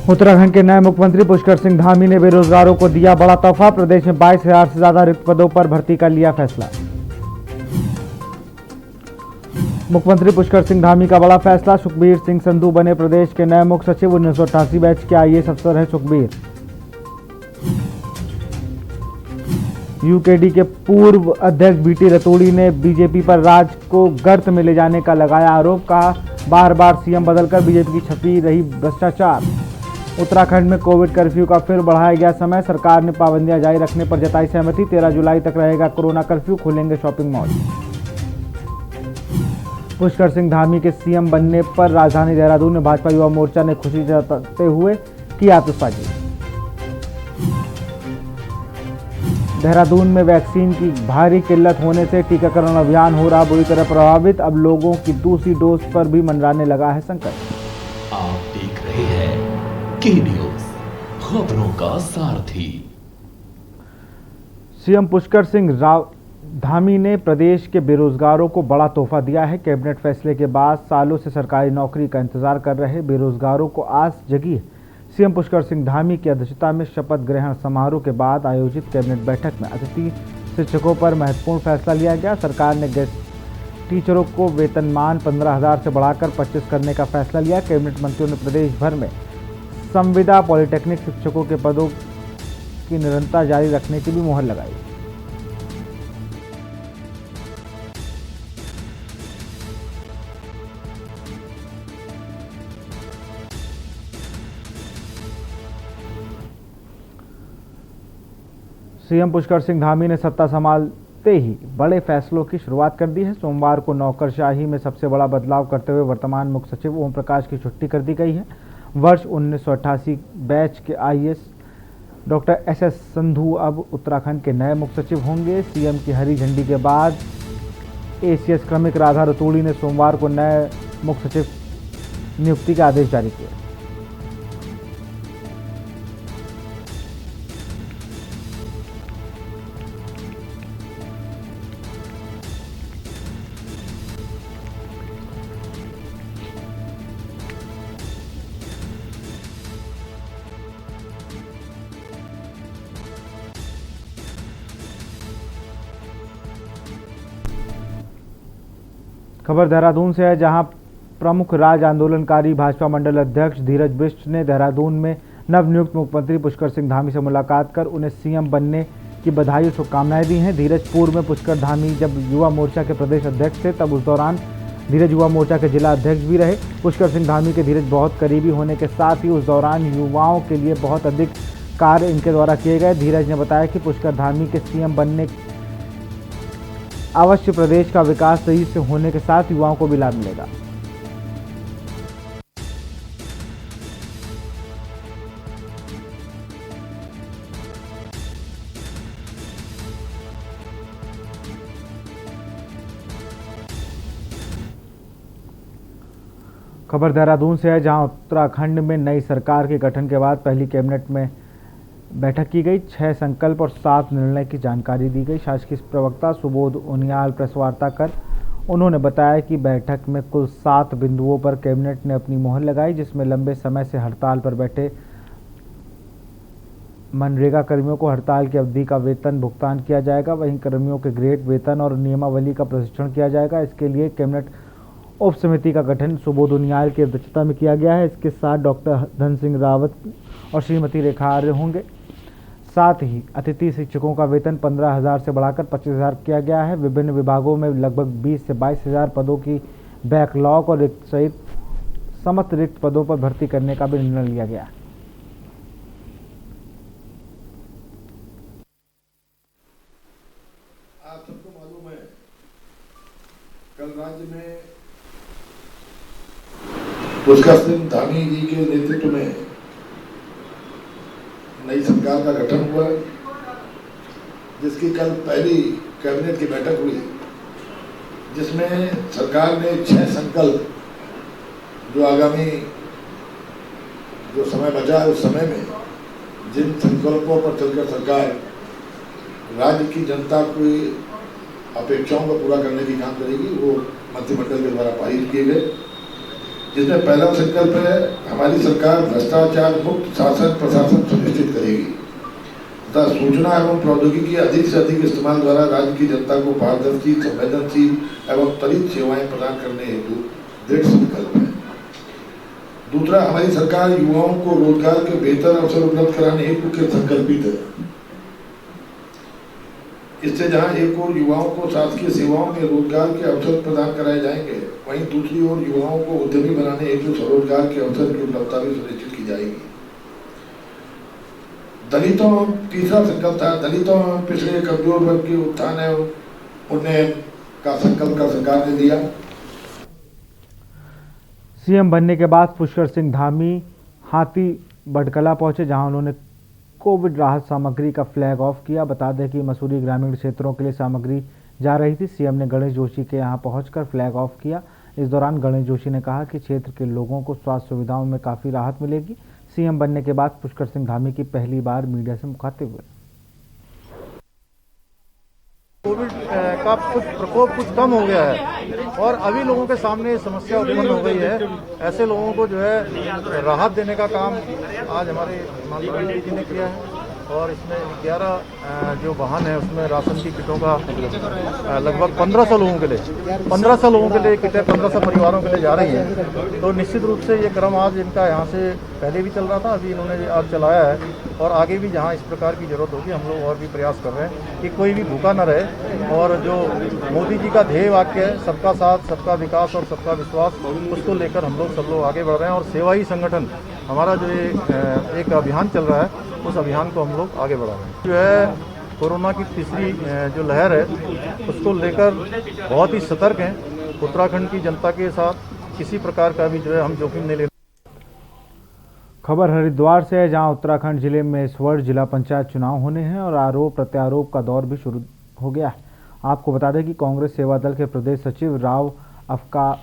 उत्तराखंड के नए मुख्यमंत्री पुष्कर सिंह धामी ने बेरोजगारों को दिया बड़ा तोहफा। प्रदेश में 22,000 से ज्यादा रिक्त पदों पर भर्ती का लिया फैसला। मुख्यमंत्री पुष्कर सिंह धामी का बड़ा फैसला। सुखबीर सिंह संधू बने प्रदेश के नए मुख्य सचिव। 1988 बैच के आईएएस अफसर हैं सुखबीर। यूकेडी के पूर्व अध्यक्ष बीटी रतूड़ी ने बीजेपी पर राज्य को गर्त में ले जाने का लगाया आरोप। कहा, बार बार सीएम बदलकर बीजेपी की छपी रही भ्रष्टाचार। उत्तराखंड में कोविड कर्फ्यू का फिर बढ़ाया गया समय। सरकार ने पाबंदियां जारी रखने पर जताई सहमति। 13 जुलाई तक रहेगा कोरोना कर्फ्यू। खुलेंगे शॉपिंग मॉल। पुष्कर सिंह धामी के सीएम बनने पर राजधानी देहरादून में भाजपा युवा मोर्चा ने खुशी जताते हुए की आतिशबाजी। देहरादून में वैक्सीन की भारी किल्लत होने से टीकाकरण अभियान हो रहा बुरी तरह प्रभावित। अब लोगों की दूसरी डोज पर भी मंडराने लगा है संकट। आप देख रहे हैं के न्यूज, खबरों का सारथी। सीएम पुष्कर सिंह धामी ने प्रदेश के बेरोजगारों को बड़ा तोहफा दिया है। कैबिनेट फैसले के बाद सालों से सरकारी नौकरी का इंतजार कर रहे बेरोजगारों को आस जगी है। सीएम पुष्कर सिंह धामी की अध्यक्षता में शपथ ग्रहण समारोह के बाद आयोजित कैबिनेट बैठक में अतिथि शिक्षकों पर महत्वपूर्ण फैसला लिया गया। सरकार ने गेस्ट टीचरों को वेतनमान 15,000 से बढ़ाकर 25 करने का फैसला लिया। कैबिनेट मंत्रियों ने प्रदेश भर में संविदा पॉलिटेक्निक शिक्षकों के पदों की निरंतरता जारी रखने की भी मुहर लगाई। सीएम पुष्कर सिंह धामी ने सत्ता संभालते ही बड़े फैसलों की शुरुआत कर दी है। सोमवार को नौकरशाही में सबसे बड़ा बदलाव करते हुए वर्तमान मुख्य सचिव ओम प्रकाश की छुट्टी कर दी गई है। वर्ष 1988 बैच के आईएएस डॉक्टर एसएस संधू अब उत्तराखंड के नए मुख्य सचिव होंगे। सीएम की हरी झंडी के बाद एसीएस क्रमिक राधा रतूड़ी ने सोमवार को नए मुख्य सचिव नियुक्ति का आदेश जारी किया। खबर देहरादून से है, जहां प्रमुख राज्य आंदोलनकारी भाजपा मंडल अध्यक्ष धीरज बिष्ट ने देहरादून में नवनियुक्त मुख्यमंत्री पुष्कर सिंह धामी से मुलाकात कर उन्हें सीएम बनने की बधाई और शुभकामनाएं दी हैं। धीरज पूर्व में पुष्कर धामी जब युवा मोर्चा के प्रदेश अध्यक्ष थे, तब उस दौरान धीरज युवा मोर्चा के जिला अध्यक्ष भी रहे। पुष्कर सिंह धामी के धीरज बहुत करीबी होने के साथ ही उस दौरान युवाओं के लिए बहुत अधिक कार्य इनके द्वारा किए गए। धीरज ने बताया कि पुष्कर धामी के सीएम बनने अवश्य प्रदेश का विकास सही से होने के साथ युवाओं को भी लाभ मिलेगा। खबर देहरादून से है, जहां उत्तराखंड में नई सरकार के गठन के बाद पहली कैबिनेट में बैठक की गई। 6 संकल्प और 7 निर्णय की जानकारी दी गई। शासकीय प्रवक्ता सुबोध उनियाल प्रेस वार्ता कर उन्होंने बताया कि बैठक में कुल 7 बिंदुओं पर कैबिनेट ने अपनी मोहर लगाई, जिसमें लंबे समय से हड़ताल पर बैठे मनरेगा कर्मियों को हड़ताल की अवधि का वेतन भुगतान किया जाएगा। वहीं कर्मियों के ग्रेड वेतन और नियमावली का प्रशिक्षण किया जाएगा। इसके लिए कैबिनेट उप समिति का गठन सुबोध उनियाल की अध्यक्षता में किया गया है। इसके साथ डॉक्टर धन सिंह रावत और श्रीमती रेखा आर्य होंगे। साथ ही अतिथि शिक्षकों का वेतन 15,000 से बढ़ाकर 25,000 किया गया है। विभिन्न विभागों में लगभग 20 से 22,000 पदों की बैकलॉग और सहित समस्त रिक्त पदों पर भर्ती करने का भी निर्णय लिया गया। आप सबको मालूम है, कल राज्य में पुष्कर सिंह धामी जी के नेतृत्व में नई सरकार का गठन हुआ, जिसकी कल पहली कैबिनेट की बैठक हुई, जिसमें सरकार ने 6 संकल्प जो आगामी जो समय बचा है उस समय में जिन संकल्पों पर चलकर सरकार राज्य की जनता की अपेक्षाओं को पूरा करने की काम करेगी, वो मंत्रिमंडल के द्वारा पारित किए गए। जिसमें पहला संकल्प है हमारी सरकार भ्रष्टाचार मुक्त शासन प्रशासन सुनिश्चित करेगी तथा सूचना एवं प्रौद्योगिकी अधिक से अधिक इस्तेमाल द्वारा राज्य की जनता को पारदर्शी संवेदनशील एवं त्वरित सेवाएं प्रदान करने हेतु दृढ़ संकल्प है। दूसरा, हमारी सरकार युवाओं को रोजगार के बेहतर अवसर उपलब्ध कराने हेतु के संकल्पित है। इससे जहां एक ओर युवाओं को शासकीय सेवाओं में रोजगार के अवसर प्रदान कराए जाएंगे, वहीं दूसरी ओर युवाओं को उद्यमी बनाने हेतु स्वरोजगार के अवसर की उपलब्धता भी सुनिश्चित की जाएगी। दलितों, तीसरा संकल्प था दलितों एवं पिछड़े कमजोर वर्ग के उत्थान एवं उन्नयन का संकल्प का सरकार ने दिया। सीएम बनने के बाद पुष्कर सिंह धामी हाथी बटकला पहुंचे, जहां उन्होंने कोविड राहत सामग्री का फ्लैग ऑफ किया। बता दें कि मसूरी ग्रामीण क्षेत्रों के लिए सामग्री जा रही थी। सीएम ने गणेश जोशी के यहां पहुंचकर फ्लैग ऑफ किया। इस दौरान गणेश जोशी ने कहा कि क्षेत्र के लोगों को स्वास्थ्य सुविधाओं में काफ़ी राहत मिलेगी। सीएम बनने के बाद पुष्कर सिंह धामी की पहली बार मीडिया से मुखातिब हुए। कोविड का कुछ प्रकोप कुछ कम हो गया है और अभी लोगों के सामने समस्या उत्पन्न हो गई है। ऐसे लोगों को जो है राहत देने का काम आज हमारे माननीय जी ने किया है और इसमें 11 जो वाहन है उसमें राशन की किटों का लगभग 1500 लोगों के लिए किटें 1500 परिवारों के लिए जा रही हैं। तो निश्चित रूप से ये क्रम आज इनका यहाँ से पहले भी चल रहा था, अभी इन्होंने आज चलाया है और आगे भी जहाँ इस प्रकार की जरूरत होगी हम लोग और भी प्रयास कर रहे हैं कि कोई भी भूखा न रहे। और जो मोदी जी का ध्येय वाक्य है सबका साथ, सबका विकास और सबका विश्वास, उसको लेकर हम लोग सब लोग आगे बढ़ रहे हैं और सेवा ही संगठन हमारा जो एक अभियान चल रहा है उस अभियान को हम लोग आगे बढ़ा रहे हैं। जो है कोरोना की तीसरी जो लहर है उसको लेकर बहुत ही सतर्क हैं। उत्तराखंड की जनता के साथ किसी प्रकार का भी जो है हम जोखिम नहीं ले। खबर हरिद्वार से है, जहां उत्तराखंड जिले में इस वर्ष जिला पंचायत चुनाव होने हैं और आरोप प्रत्यारोप का दौर भी शुरू हो गया है। आपको बता दें कि कांग्रेस सेवा दल के प्रदेश सचिव राव अफका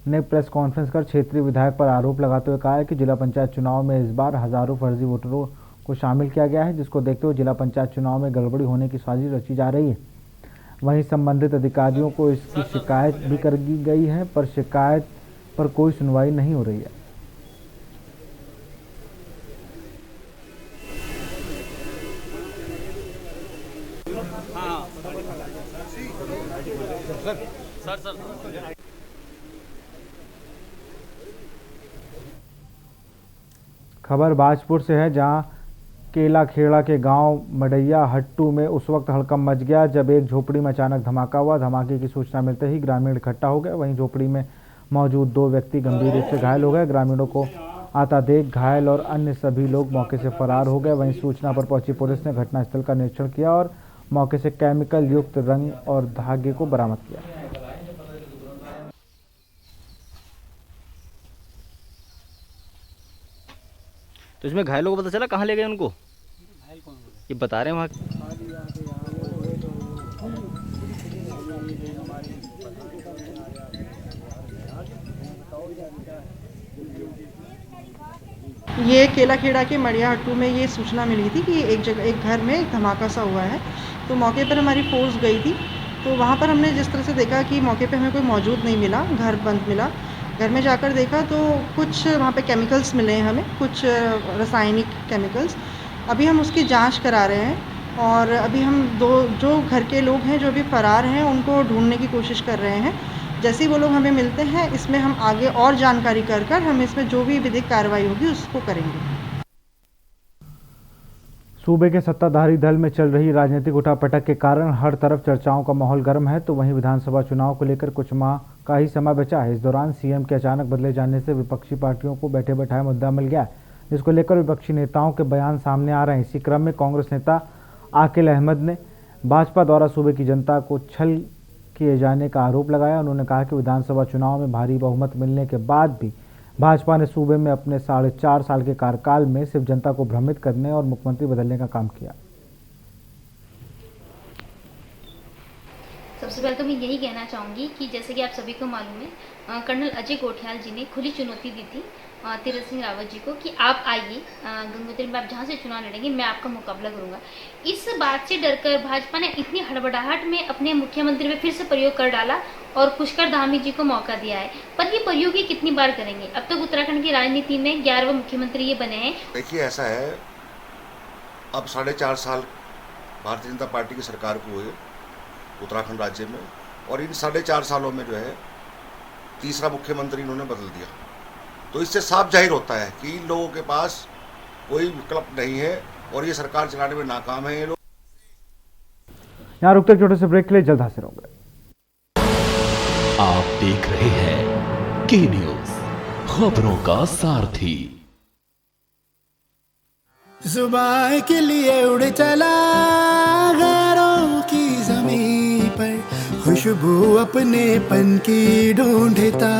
ने प्रेस कॉन्फ्रेंस कर क्षेत्रीय विधायक पर आरोप लगाते हुए कहा है कि जिला पंचायत चुनाव में इस बार हजारों फर्जी वोटरों को शामिल किया गया है, जिसको देखते हुए जिला पंचायत चुनाव में गड़बड़ी होने की साजिश रची जा रही है। वहीं संबंधित अधिकारियों को इसकी शिकायत भी कर दी गई है, पर शिकायत पर कोई सुनवाई नहीं हो रही है। खबर बाजपुर से है, जहां केला खेड़ा के गांव मडैया हट्टू में उस वक्त हड़कंप मच गया जब एक झोपड़ी में अचानक धमाका हुआ। धमाके की सूचना मिलते ही ग्रामीण इकट्ठा हो गए। वहीं झोपड़ी में मौजूद 2 व्यक्ति गंभीर रूप से घायल हो गए। ग्रामीणों को आता देख घायल और अन्य सभी लोग मौके से फरार हो गए। वहीं सूचना पर पहुंची पुलिस ने घटनास्थल का निरीक्षण किया और मौके से केमिकल युक्त रंग और धागे को बरामद किया। तो इसमें घायलों को पता चला कहाँ ले गए उनको? ये बता रहे हैं वहाँ। ये केला खेड़ा के मड़िया हट्टू में ये सूचना मिली थी कि एक जगह एक घर में एक धमाका सा हुआ है। तो मौके पर हमारी फोर्स गई थी। तो वहाँ पर हमने जिस तरह से देखा कि मौके पे हमें कोई मौजूद नहीं मिला, घर बंद मिला। घर में जाकर देखा तो कुछ वहाँ पे केमिकल्स मिले हैं हमें, कुछ रासायनिक केमिकल्स। अभी हम उसकी जांच करा रहे हैं और अभी हम जो घर के लोग हैं जो अभी फरार हैं उनको ढूंढने की कोशिश कर रहे हैं। जैसे ही वो लोग हमें मिलते हैं इसमें हम आगे और जानकारी कर हम इसमें जो भी विधिक कार्रवाई होगी उसको करेंगे। सूबे के सत्ताधारी दल में चल रही राजनीतिक उठापटक के कारण हर तरफ चर्चाओं का माहौल गर्म है। तो वहीं विधानसभा चुनाव को लेकर कुछ माह का ही समय बचा है। इस दौरान सीएम के अचानक बदले जाने से विपक्षी पार्टियों को बैठे बैठाए मुद्दा मिल गया है, जिसको लेकर विपक्षी नेताओं के बयान सामने आ रहे हैं। इसी क्रम में कांग्रेस नेता आकिल अहमद ने भाजपा द्वारा सूबे की जनता को छल किए जाने का आरोप लगाया। उन्होंने कहा कि विधानसभा चुनाव में भारी बहुमत मिलने के बाद भी भाजपा ने सूबे में अपने 4.5 साल के कार्यकाल में सिर्फ जनता को भ्रमित करने और मुख्यमंत्री बदलने का काम किया। सबसे पहले तो मैं यही कहना चाहूँगी कि जैसे कि आप सभी को मालूम है, कर्नल अजय गोठियाल जी ने खुली चुनौती दी थी तीरथ सिंह रावत जी को कि आप आइए गंगोत्री में, आप जहाँ से चुनाव लड़ेंगे मैं आपका मुकाबला करूँगा। इस बात से डरकर भाजपा ने इतनी हड़बड़ाहट में अपने मुख्यमंत्री में फिर से प्रयोग कर डाला और पुष्कर धामी जी को मौका दिया है। पर ये प्रयोग ये कितनी बार करेंगे? अब तक उत्तराखंड की राजनीति में 11वां मुख्यमंत्री ये बने हैं। देखिए ऐसा है, अब 4.5 साल भारतीय जनता पार्टी की सरकार को हुए उत्तराखंड राज्य में, और इन 4.5 सालों में जो है तीसरा मुख्यमंत्री इन्होंने बदल दिया। तो इससे साफ जाहिर होता है कि इन लोगों के पास कोई विकल्प नहीं है और ये सरकार चलाने में नाकाम है ये लोग। यहाँ रुकते छोटे से ब्रेक के लिए जल्द हाजिर होंगे। आप देख रहे हैं के न्यूज, खबरों का सारथी। जुबान के लिए उड़ चला गैरों की ज़मीं पर, खुशबू अपने पन की ढूंढता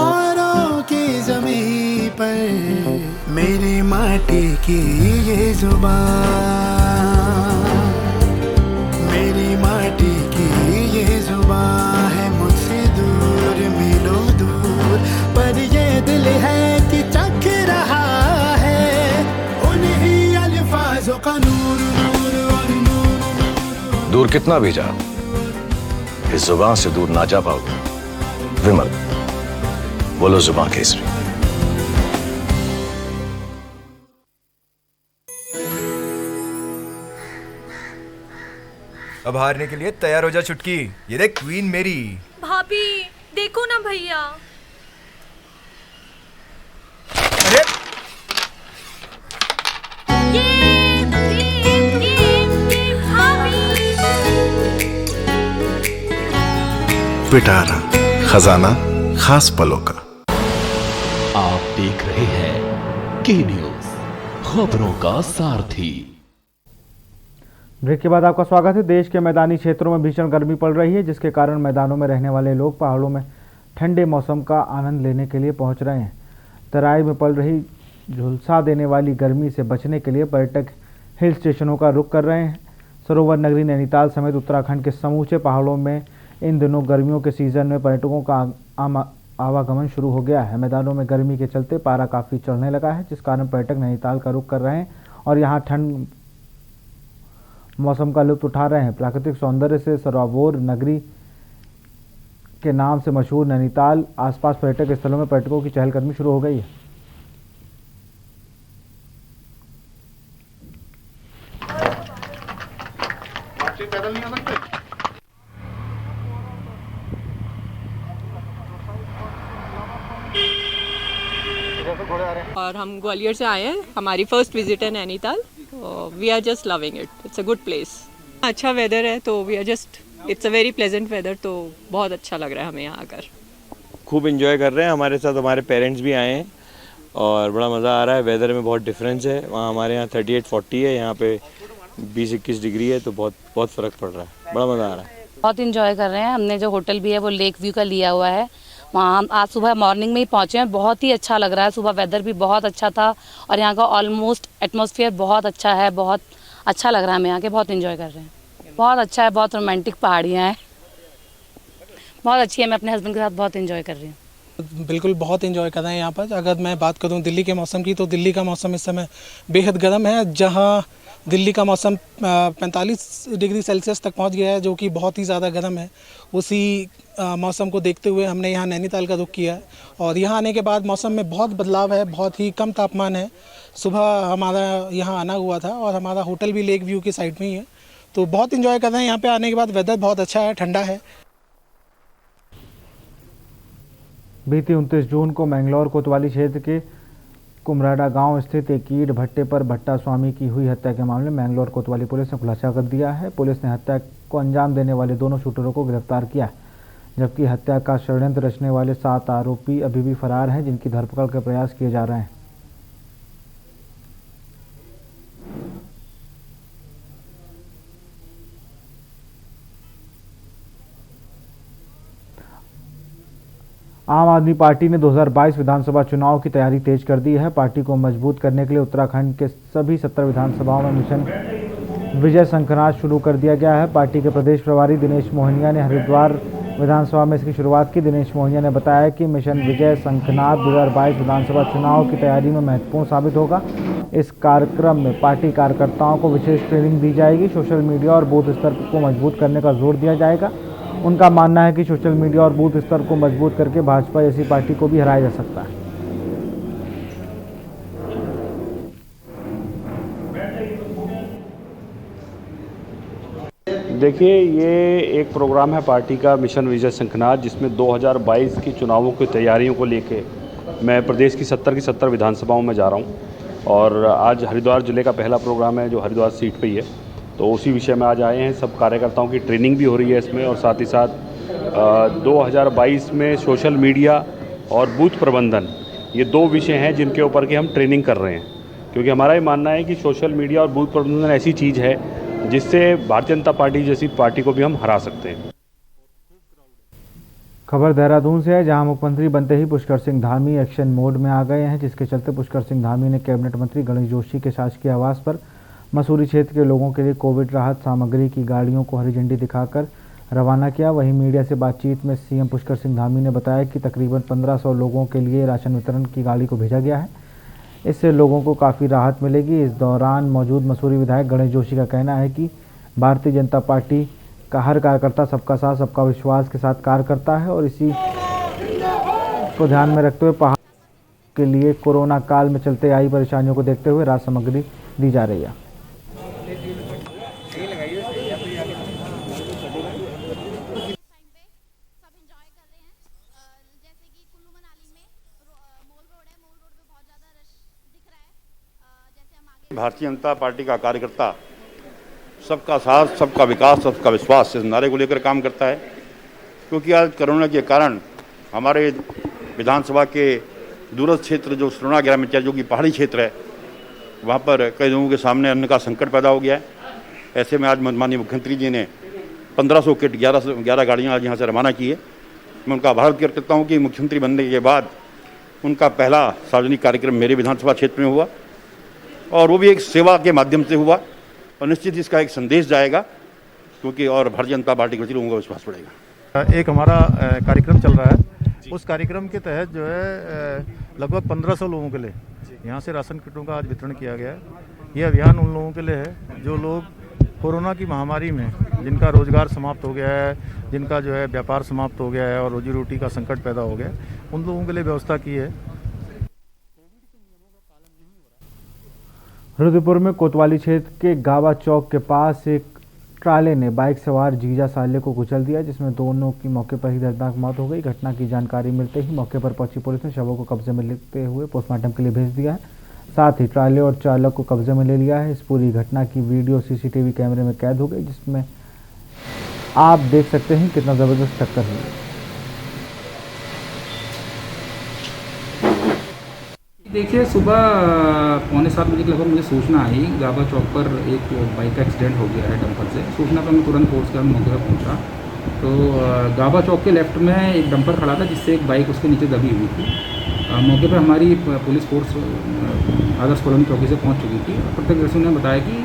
औरों की ज़मीं पर, मेरी माटी की ये जुबान, मेरी माटी की ये जुबान है मुझसे दूर मीलों दूर, पर ये दिल है कि चख रहा है उन्हीं अल्फाजों का नूर नूर और नूर। दूर कितना भी जा, इस जुबान से दूर ना जा पाओगे। विमल, बोलो जुबान केसरी। अब हारने के लिए तैयार हो जा चुटकी, ये देख क्वीन मेरी। भाभी देखो ना भैया। अरे पिटारा खजाना खास पलों का। आप देख रहे हैं के न्यूज, खबरों का सारथी। ब्रेक के बाद आपका स्वागत है। देश के मैदानी क्षेत्रों में भीषण गर्मी पड़ रही है, जिसके कारण मैदानों में रहने वाले लोग पहाड़ों में ठंडे मौसम का आनंद लेने के लिए पहुंच रहे हैं। तराई में पड़ रही झुलसा देने वाली गर्मी से बचने के लिए पर्यटक हिल स्टेशनों का रुख कर रहे हैं। सरोवर नगरी नैनीताल समेत उत्तराखंड के समूचे पहाड़ों में इन दिनों गर्मियों के सीजन में पर्यटकों का आवागमन शुरू हो गया है। मैदानों में गर्मी के चलते पारा काफ़ी चढ़ने लगा है, जिस कारण पर्यटक नैनीताल का रुख कर रहे हैं और यहाँ ठंड मौसम का लुत्फ उठा रहे हैं। प्राकृतिक सौंदर्य से सरोवर नगरी के नाम से मशहूर नैनीताल आसपास पर्यटक स्थलों में पर्यटकों की चहलकदमी शुरू हो गई है। और हम ग्वालियर से आए हैं, हमारी फर्स्ट विजिट है Nainital. We are just loving it, it's a good place. अच्छा वेदर है तो we are just, it's a very pleasant weather, तो बहुत अच्छा लग रहा है हमें यहाँ आकर। खूब एंजॉय कर रहे हैं, हमारे साथ हमारे पेरेंट्स भी आए हैं और बड़ा मज़ा आ रहा है। वेदर में बहुत डिफरेंस है, वहाँ हमारे यहाँ 38-40 है, यहाँ पे 20-21 डिग्री है, तो बहुत फ़र्क पड़ रहा है, बड़ा मज़ा आ रहा है। बहुत इंजॉय कर रहे हैं। हमने जो होटल भी है वो लेक व्यू का लिया हुआ है, वहाँ हम आज सुबह मॉर्निंग में ही पहुँचे हैं। बहुत ही अच्छा लग रहा है, सुबह वेदर भी बहुत अच्छा था और यहाँ का ऑलमोस्ट एटमॉस्फेयर बहुत अच्छा है, बहुत अच्छा लग रहा है हमें यहाँ के, बहुत इंजॉय कर रहे हैं। बहुत अच्छा है, बहुत रोमांटिक पहाड़ियाँ हैं, बहुत अच्छी है। मैं अपने हस्बैंड के साथ बहुत इंजॉय कर रही हूँ। बिल्कुल बहुत इंजॉय कर रहे हैं यहाँ पर। अगर मैं बात करूँ दिल्ली के मौसम की, तो दिल्ली का मौसम इस समय बेहद गर्म है, जहाँ दिल्ली का मौसम 45 डिग्री सेल्सियस तक पहुँच गया है, जो कि बहुत ही ज़्यादा गर्म है। उसी मौसम को देखते हुए हमने यहाँ नैनीताल का रुख किया है और यहाँ आने के बाद मौसम में बहुत बदलाव है, बहुत ही कम तापमान है। सुबह हमारा यहाँ आना हुआ था और हमारा होटल भी लेक व्यू की साइड में ही है, तो बहुत इंजॉय कर रहे हैं यहाँ पे आने के बाद। वेदर बहुत अच्छा है, ठंडा है। बीती 29 जून को मैंगलोर कोतवाली क्षेत्र के कुमराडा गांव स्थित एक ईंट भट्टे पर भट्टा स्वामी की हुई हत्या के मामले में मैंगलोर कोतवाली पुलिस ने खुलासा कर दिया है। पुलिस ने हत्या को अंजाम देने वाले दोनों शूटरों को गिरफ्तार किया, जबकि हत्या का षड्यंत्र रचने वाले 7 आरोपी अभी भी फरार हैं, जिनकी धरपकड़ के प्रयास किए जा रहे हैं। आम आदमी पार्टी ने 2022 विधानसभा चुनाव की तैयारी तेज कर दी है। पार्टी को मजबूत करने के लिए उत्तराखंड के सभी 70 विधानसभाओं में मिशन विजय शंखनाद शुरू कर दिया गया है। पार्टी के प्रदेश प्रभारी दिनेश मोहनिया ने हरिद्वार विधानसभा में इसकी शुरुआत की। दिनेश मोहनिया ने बताया कि मिशन विजय शंखनाद 2022 विधानसभा चुनाव की तैयारी में महत्वपूर्ण साबित होगा। इस कार्यक्रम में पार्टी कार्यकर्ताओं को विशेष ट्रेनिंग दी जाएगी। सोशल मीडिया और बूथ स्तर को मजबूत करने का जोर दिया जाएगा। उनका मानना है कि सोशल मीडिया और बूथ स्तर को मजबूत करके भाजपा जैसी पार्टी को भी हराया जा सकता है। देखिए, ये एक प्रोग्राम है पार्टी का मिशन विजय शंखनाद, जिसमें 2022 की चुनावों की तैयारियों को लेके मैं प्रदेश की 70 की 70 विधानसभाओं में जा रहा हूँ और आज हरिद्वार ज़िले का पहला प्रोग्राम है जो हरिद्वार सीट पे ही है, तो उसी विषय में आज आए हैं। सब कार्यकर्ताओं की ट्रेनिंग भी हो रही है इसमें और साथ ही साथ 2022 में सोशल मीडिया और बूथ प्रबंधन, ये दो विषय हैं जिनके ऊपर की हम ट्रेनिंग कर रहे हैं, क्योंकि हमारा ये मानना है कि सोशल मीडिया और बूथ प्रबंधन ऐसी चीज़ है जिससे भारतीय जनता पार्टी जैसी पार्टी को भी हम हरा सकते हैं। खबर देहरादून से है, जहां मुख्यमंत्री बनते ही पुष्कर सिंह धामी एक्शन मोड में आ गए हैं, जिसके चलते पुष्कर सिंह धामी ने कैबिनेट मंत्री गणेश जोशी के शासकीय आवास पर मसूरी क्षेत्र के लोगों के लिए कोविड राहत सामग्री की गाड़ियों को हरी झंडी दिखाकर रवाना किया। वहीं मीडिया से बातचीत में सीएम पुष्कर सिंह धामी ने बताया कि तकरीबन 1500 लोगों के लिए राशन वितरण की गाड़ी को भेजा गया है। इससे लोगों को काफ़ी राहत मिलेगी। इस दौरान मौजूद मसूरी विधायक गणेश जोशी का कहना है कि भारतीय जनता पार्टी का हर कार्यकर्ता सबका साथ सबका विश्वास के साथ कार्य करता है और इसी को ध्यान में रखते हुए पहाड़ के लिए कोरोना काल में चलते आई परेशानियों को देखते हुए राशन सामग्री दी जा रही है। भारतीय जनता पार्टी का कार्यकर्ता सबका साथ सबका विकास सबका विश्वास इस नारे को लेकर काम करता है, क्योंकि आज कोरोना के कारण हमारे विधानसभा के दूरस्थ क्षेत्र जो सुरना ग्रामीण जो कि पहाड़ी क्षेत्र है, वहाँ पर कई लोगों के सामने अन्न का संकट पैदा हो गया है। ऐसे में आज माननीय मुख्यमंत्री जी ने 1500 किट 11 गाड़ियाँ आज यहाँ से रवाना की है। मैं उनका आभार व्यक्त करता हूँ कि मुख्यमंत्री बनने के बाद उनका पहला सार्वजनिक कार्यक्रम मेरे विधानसभा क्षेत्र में हुआ और वो भी एक सेवा के माध्यम से हुआ और निश्चित इसका एक संदेश जाएगा, क्योंकि और भारतीय जनता पार्टी के लोगों का विश्वास बढ़ेगा। एक हमारा कार्यक्रम चल रहा है, उस कार्यक्रम के तहत जो है लगभग 1500 लोगों के लिए यहाँ से राशन किटों का आज वितरण किया गया है। ये अभियान उन लोगों के लिए है जो लोग कोरोना की महामारी में जिनका रोजगार समाप्त हो गया है, जिनका जो है व्यापार समाप्त हो गया है और रोजी रोटी का संकट पैदा हो गया है, उन लोगों के लिए व्यवस्था की है। रुद्रपुर में कोतवाली क्षेत्र के गावा चौक के पास एक ट्राले ने बाइक सवार जीजा साले को कुचल दिया, जिसमें दोनों की मौके पर ही दर्दनाक मौत हो गई। घटना की जानकारी मिलते ही मौके पर पहुंची पुलिस ने शवों को कब्जे में लेते हुए पोस्टमार्टम के लिए भेज दिया है। साथ ही ट्राले और चालक को कब्जे में ले लिया है। इस पूरी घटना की वीडियो सीसीटीवी कैमरे में कैद हो गई, जिसमें आप देख सकते हैं कितना जबरदस्त टक्कर हुई। देखिए, सुबह 6:45 बजे के लगभग मुझे सूचना आई, गाबा चौक पर एक बाइक का एक्सीडेंट हो गया है डंपर से। सूचना पर मैं तुरंत फोर्स कर मौके पर पहुँचा तो गाबा चौक के लेफ्ट में एक डंपर खड़ा था जिससे एक बाइक उसके नीचे दबी हुई थी। मौके पर हमारी पुलिस फोर्स आदर्श कॉलोनी चौकी से पहुँच चुकी थी। प्रत्यक्षदर्शियों ने बताया कि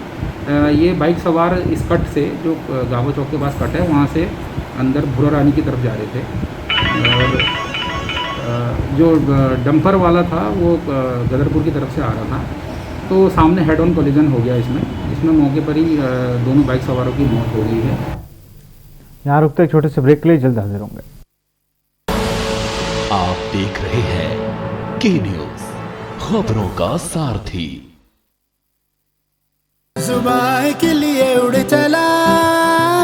ये बाइक सवार इस कट से जो गाबा चौक के पास कट है वहाँ से अंदर भूरा रानी की तरफ जा रहे थे और जो डंपर वाला था वो गदरपुर की तरफ से आ रहा था, तो सामने हेड ऑन कोलिजन हो गया। इसमें मौके पर ही दोनों बाइक सवारों की मौत हो गई है। यहाँ रुकते एक छोटे से ब्रेक के लिए, जल्द हाजिर होंगे। आप देख रहे हैं के न्यूज़, खबरों का सारथी। जुबान के लिए उड़ चला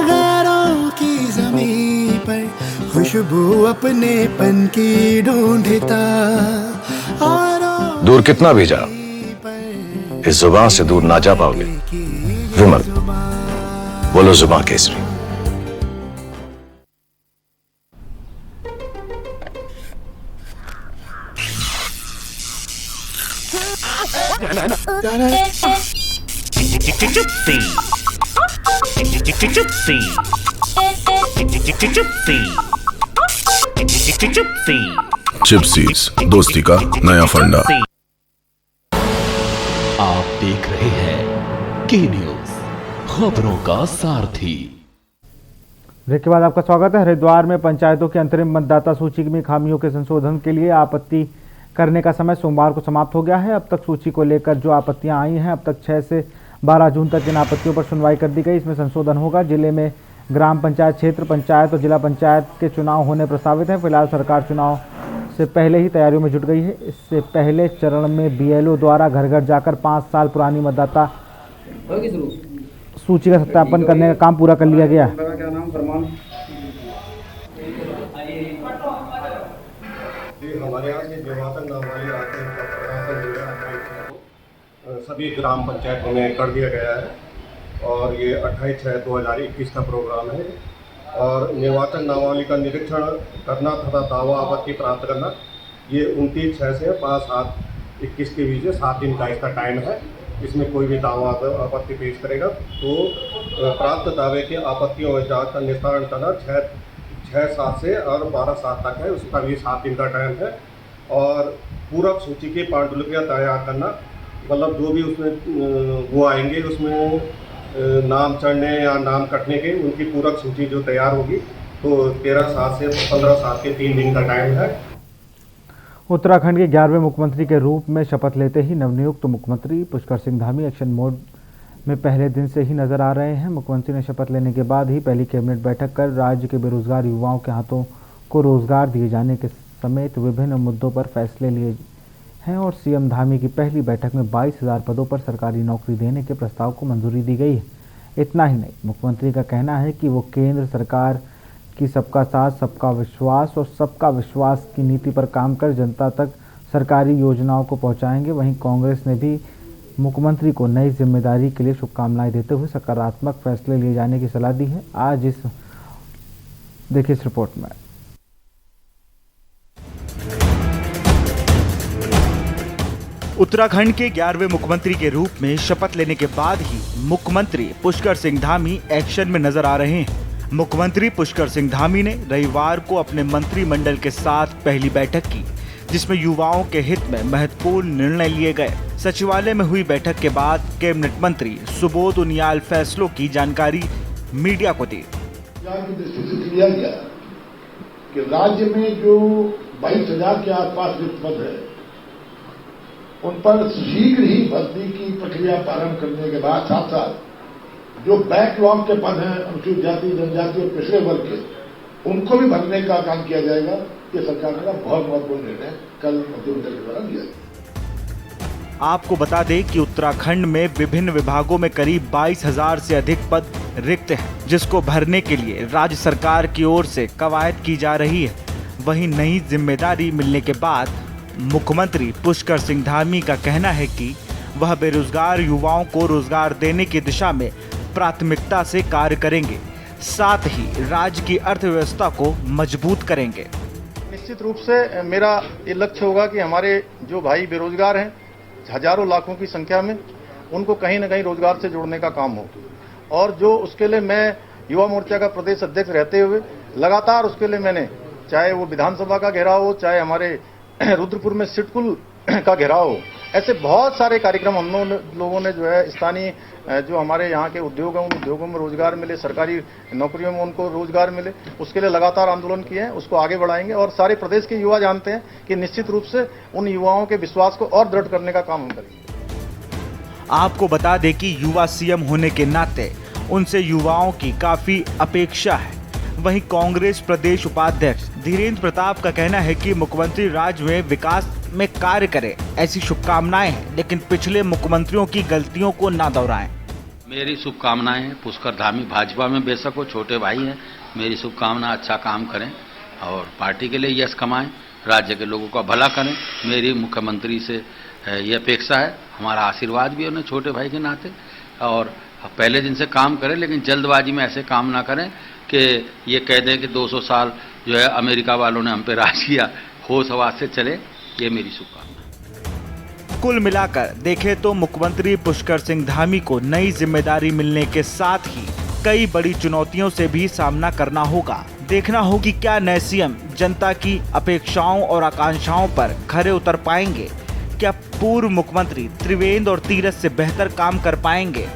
गैरों की ज़मीं पर, खुशबू अपने पन की ढूंढता। दूर कितना भी जाओ, इस जुबान से दूर ना जा पाओगे। विमल, बोलो जुबान केसरी। चिप्सीज, दोस्ती का नया फंडा। आप देख रहे हैं के न्यूज़, खबरों का सारथी। ब्रेक के बाद आपका स्वागत है। हरिद्वार में पंचायतों की अंतरिम मतदाता सूची में खामियों के संशोधन के लिए आपत्ति करने का समय सोमवार को समाप्त हो गया है। अब तक सूची को लेकर जो आपत्तियां आई हैं, अब तक 6 से 12 जून तक इन आपत्तियों पर सुनवाई कर दी गई। इसमें संशोधन होगा। जिले में ग्राम पंचायत, क्षेत्र पंचायत और जिला पंचायत के चुनाव होने प्रस्तावित हैं। फिलहाल सरकार चुनाव से पहले ही तैयारियों में जुट गई है। इससे पहले चरण में BLO द्वारा घर घर जाकर 5 साल पुरानी मतदाता सूची का सत्यापन करने का काम पूरा कर लिया गया है। हमारे यहाँ से निर्वाचन नामावली आते सभी ग्राम पंचायतों में कर दिया गया है और ये 28/6/2021 का प्रोग्राम है। और निर्वाचन नामावली का निरीक्षण करना तथा दावा आपत्ति प्राप्त करना ये 29/6 से 5/7/21 के बीच 7 दिन का इसका टाइम है। इसमें कोई भी दावा आपत्ति पेश करेगा तो प्राप्त दावे की आपत्तियों और जांच का निस्तारण करना 6/7 से और 12/7 तक है। उसका भी 7 दिन का टाइम है। और पूरक सूची की पांडुलिपियाँ तैयार करना, मतलब जो भी उसमें वो आएंगे उसमें नाम चढ़ने या नाम कटने के उनकी पूरक सूची जो तैयार होगी तो 13/7 से 15/7 के 3 दिन का टाइम है। उत्तराखंड के 11वें मुख्यमंत्री के रूप में शपथ लेते ही नवनियुक्त मुख्यमंत्री पुष्कर सिंह धामी एक्शन मोड में पहले दिन से ही नजर आ रहे हैं। मुख्यमंत्री ने शपथ लेने के बाद ही पहली कैबिनेट बैठक कर राज्य के बेरोजगार युवाओं के हाथों को रोजगार दिए जाने के समेत विभिन्न मुद्दों पर फैसले लिए हैं और सीएम धामी की पहली बैठक में 22,000 पदों पर सरकारी नौकरी देने के प्रस्ताव को मंजूरी दी गई है। इतना ही नहीं, मुख्यमंत्री का कहना है कि वो केंद्र सरकार की सबका साथ, सबका विश्वास और सबका विश्वास की नीति पर काम कर जनता तक सरकारी योजनाओं को पहुंचाएंगे। वहीं कांग्रेस ने भी मुख्यमंत्री को नई जिम्मेदारी के लिए शुभकामनाएं देते हुए सकारात्मक फैसले लिए जाने की सलाह दी है। आज देखिए इस रिपोर्ट में। उत्तराखंड के 11वें मुख्यमंत्री के रूप में शपथ लेने के बाद ही मुख्यमंत्री पुष्कर सिंह धामी एक्शन में नजर आ रहे हैं। मुख्यमंत्री पुष्कर सिंह धामी ने रविवार को अपने मंत्रिमंडल के साथ पहली बैठक की, जिसमें युवाओं के हित में महत्वपूर्ण निर्णय लिए गए। सचिवालय में हुई बैठक के बाद कैबिनेट मंत्री सुबोध उनियाल फैसलों की जानकारी मीडिया को दी। लिया गया कि राज्य में जो 22,000 के आसपास रिक्त पद है उन पर शीघ्र ही भर्ती की प्रक्रिया प्रारंभ करने के बाद साथ साथ जो बैकलॉग के पद हैं अनुसूचित जाति, जनजाति और पिछड़े वर्ग के, उनको भी भरने का काम किया जाएगा। ये सरकार का बहुत महत्वपूर्ण निर्णय कल मंत्रिमंडल के द्वारा लिया। आपको बता दें कि उत्तराखंड में विभिन्न विभागों में करीब 22,000 से अधिक पद रिक्त हैं, जिसको भरने के लिए राज्य सरकार की ओर से कवायद की जा रही है। वहीं नई जिम्मेदारी मिलने के बाद मुख्यमंत्री पुष्कर सिंह धामी का कहना है कि वह बेरोजगार युवाओं को रोजगार देने की दिशा में प्राथमिकता से कार्य करेंगे, साथ ही राज्य की अर्थव्यवस्था को मजबूत करेंगे। निश्चित रूप से मेरा ये लक्ष्य होगा कि हमारे जो भाई बेरोजगार हैं, हजारों लाखों की संख्या में, उनको कहीं न कहीं रोजगार से जोड़ने का काम हो। और जो उसके लिए मैं युवा मोर्चा का प्रदेश अध्यक्ष रहते हुए लगातार उसके लिए मैंने, चाहे वो विधानसभा का घेराव हो, चाहे हमारे रुद्रपुर में सिटकुल का घेराव हो, ऐसे बहुत सारे कार्यक्रम हम लोगों ने जो है स्थानीय जो हमारे यहाँ के उद्योग हैं उन उद्योगों में रोजगार मिले, सरकारी नौकरियों में उनको रोजगार मिले, उसके लिए लगातार आंदोलन किए हैं। उसको आगे बढ़ाएंगे और सारे प्रदेश के युवा जानते हैं कि निश्चित रूप से उन युवाओं के विश्वास को और दृढ़ करने का काम हम करेंगे। आपको बता दें कि युवा सीएम होने के नाते उनसे युवाओं की काफी अपेक्षा है। वहीं कांग्रेस प्रदेश उपाध्यक्ष धीरेन्द्र प्रताप का कहना है कि मुख्यमंत्री राज्य में विकास में कार्य करे, ऐसी शुभकामनाएं हैं, लेकिन पिछले मुख्यमंत्रियों की गलतियों को ना दोहराएं। मेरी शुभकामनाएं हैं, पुष्कर धामी भाजपा में बेशक हो, छोटे भाई हैं, मेरी शुभकामना अच्छा काम करें और पार्टी के लिए यश कमाएं, राज्य के लोगों का भला करें। मेरी मुख्यमंत्री से ये अपेक्षा है, हमारा आशीर्वाद भी उन्हें छोटे भाई के नाते, और पहले दिन से काम करें, लेकिन जल्दबाजी में ऐसे काम ना करें कि ये कह दें कि 200 साल जो है अमेरिका वालों ने हम पे राज किया। होश हवास से चले, ये मेरी शुभकामना। कुल मिलाकर देखें तो मुख्यमंत्री पुष्कर सिंह धामी को नई जिम्मेदारी मिलने के साथ ही कई बड़ी चुनौतियों से भी सामना करना होगा। देखना होगा कि क्या नए सीएम जनता की अपेक्षाओं और आकांक्षाओं पर खरे उतर पाएंगे। क्या पूर्व मुख्यमंत्री त्रिवेंद्र और तीरथ से बेहतर काम कर पाएंगे?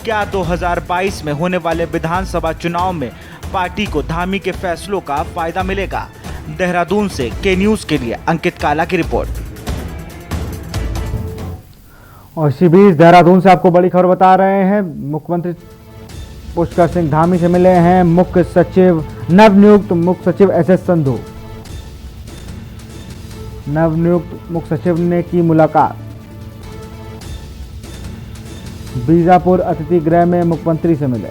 क्या 2022 में होने वाले विधानसभा चुनाव में पार्टी को धामी के फैसलों का फायदा मिलेगा? देहरादून से के न्यूज के लिए अंकित काला की रिपोर्ट। और इसी बीच देहरादून से आपको बड़ी खबर बता रहे हैं। मुख्यमंत्री पुष्कर सिंह धामी से मिले हैं मुख्य सचिव नवनियुक्त मुख्य सचिव एसएस संधू। नवनियुक्त मुख्य सचिव ने की मुलाकात। बीजापुर अतिथि गृह में मुख्यमंत्री से मिले।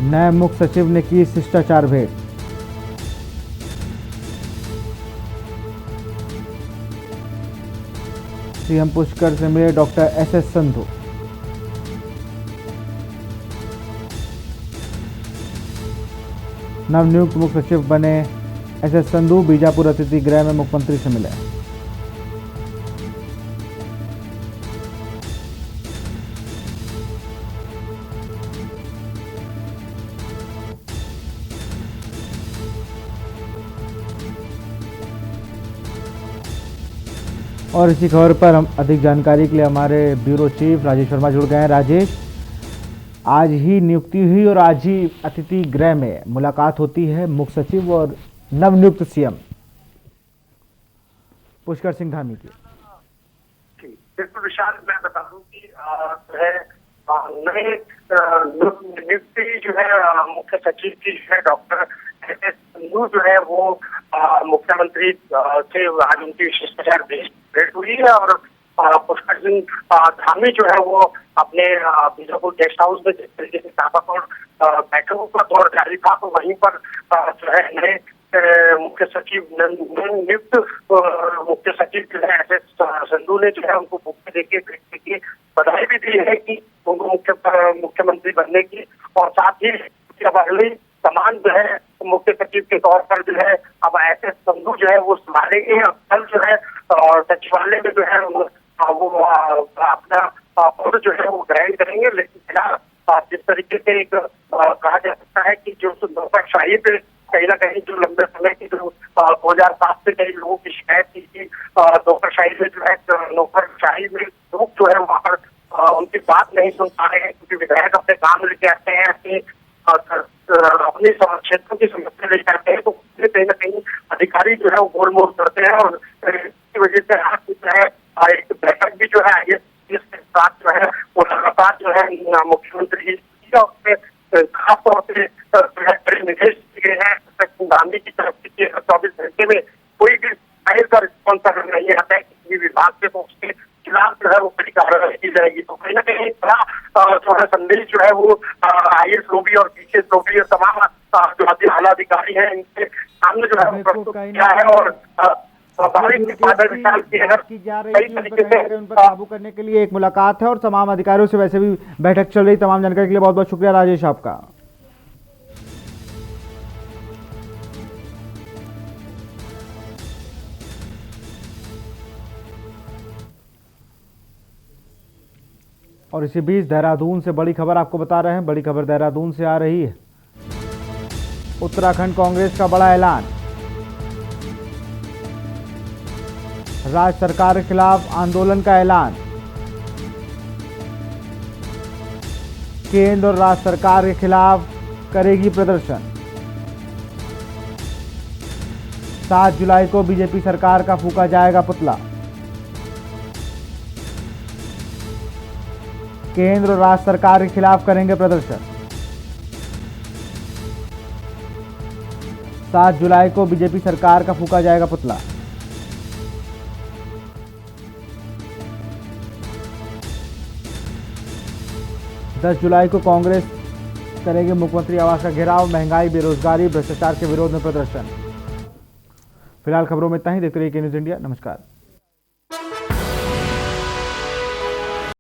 नए मुख्य सचिव ने की शिष्टाचार भेंट। सीएम पुष्कर से मिले डॉक्टर एसएस संधू। नवनियुक्त मुख्य सचिव बने एसएस संधू। बीजापुर अतिथि गृह में मुख्यमंत्री से मिले। और इसी खबर पर हम अधिक जानकारी के लिए हमारे ब्यूरो चीफ राजेश शर्मा जुड़ गए हैं। राजेश, आज ही नियुक्ति हुई और आज ही अतिथि गृह में मुलाकात होती है मुख्य सचिव और नवनियुक्त सीएम पुष्कर सिंह धामी की। बिल्कुल विशाल, मैं बता दूं कि नए नियुक्ति जो है मुख्य सचिव की जो है डॉक्टर एसएस संधू जो है वो मुख्यमंत्री से आज उनकी शिष्टाचार भेंट हुई है और पुष्कर सिंह धामी जो है वो अपने बीजापुर गेस्ट हाउस में जिस तरीके से ताबातोड़ बैठकों का दौर जारी था तो वहीं पर जो है नए मुख्य सचिव नियुक्त मुख्य सचिव जो है एसएस संधू ने जो है उनको बुक देके की बधाई भी दी है कि उनको मुख्यमंत्री बनने की, और साथ ही अगली समान जो है मुख्य सचिव के तौर पर जो है अब एसएस संधू जो है वो संभालेंगे। अब कल जो है सचिवालय में जो है वो अपना पद जो है वो ग्रहण करेंगे। लेकिन जिस तरीके से एक कहा जा सकता है कि जो नौकरशाही पे कहीं ना कहीं जो लंबे समय की जो 2007 से कई लोगों की शिकायत थी कि नौकरशाही में जो है नौकरशाही में लोग जो है वहाँ पर उनकी बात नहीं सुन पा रहे हैं क्योंकि विधायक अपने काम लेके आते हैं, अपनी क्षेत्रों की समस्या लेके आते हैं तो कहीं ना कहीं अधिकारी जो है वो गोल मोल करते हैं और इसकी वजह से आज जो है एक बैठक भी जो है आईएएस के साथ जो है वो लगातार जो है मुख्यमंत्री खास तौर से बड़े निर्देश दिए हैं गांधी की तरफ से 24 घंटे में कोई भी फाइल का रिस्पॉन्स अगर नहीं आता है किसी भी विभाग से तो उसके खिलाफ जो है वो कड़ी कार्रवाई की जाएगी। तो कहीं ना कहीं बड़ा जो है संदेश जो है वो आईएएस लोबी और पीसीएस लोबी और तमाम जो आला अधिकारी हैं इनके सामने जो है वो प्रस्तुत किया है और की जा रही है उन पर काबू करने के लिए एक मुलाकात है और तमाम अधिकारियों से वैसे भी बैठक चल रही। तमाम जानकारी के लिए बहुत बहुत शुक्रिया राजेश आपका। और इसी बीच देहरादून से बड़ी खबर आपको बता रहे हैं। बड़ी खबर देहरादून से आ रही है। उत्तराखंड कांग्रेस का बड़ा ऐलान। राज्य सरकार के खिलाफ आंदोलन का ऐलान। केंद्र और राज्य सरकार के खिलाफ करेगी प्रदर्शन। 7 जुलाई को बीजेपी सरकार का फूंका जाएगा पुतला। केंद्र और राज्य सरकार के खिलाफ करेंगे प्रदर्शन। 7 जुलाई को बीजेपी सरकार का फूंका जाएगा पुतला। दस जुलाई को कांग्रेस करेगी मुख्यमंत्री आवास का घेराव। महंगाई, बेरोजगारी, भ्रष्टाचार के विरोध में प्रदर्शन। फिलहाल खबरों में इतना ही। देखते रहिए के न्यूज़ इंडिया। नमस्कार।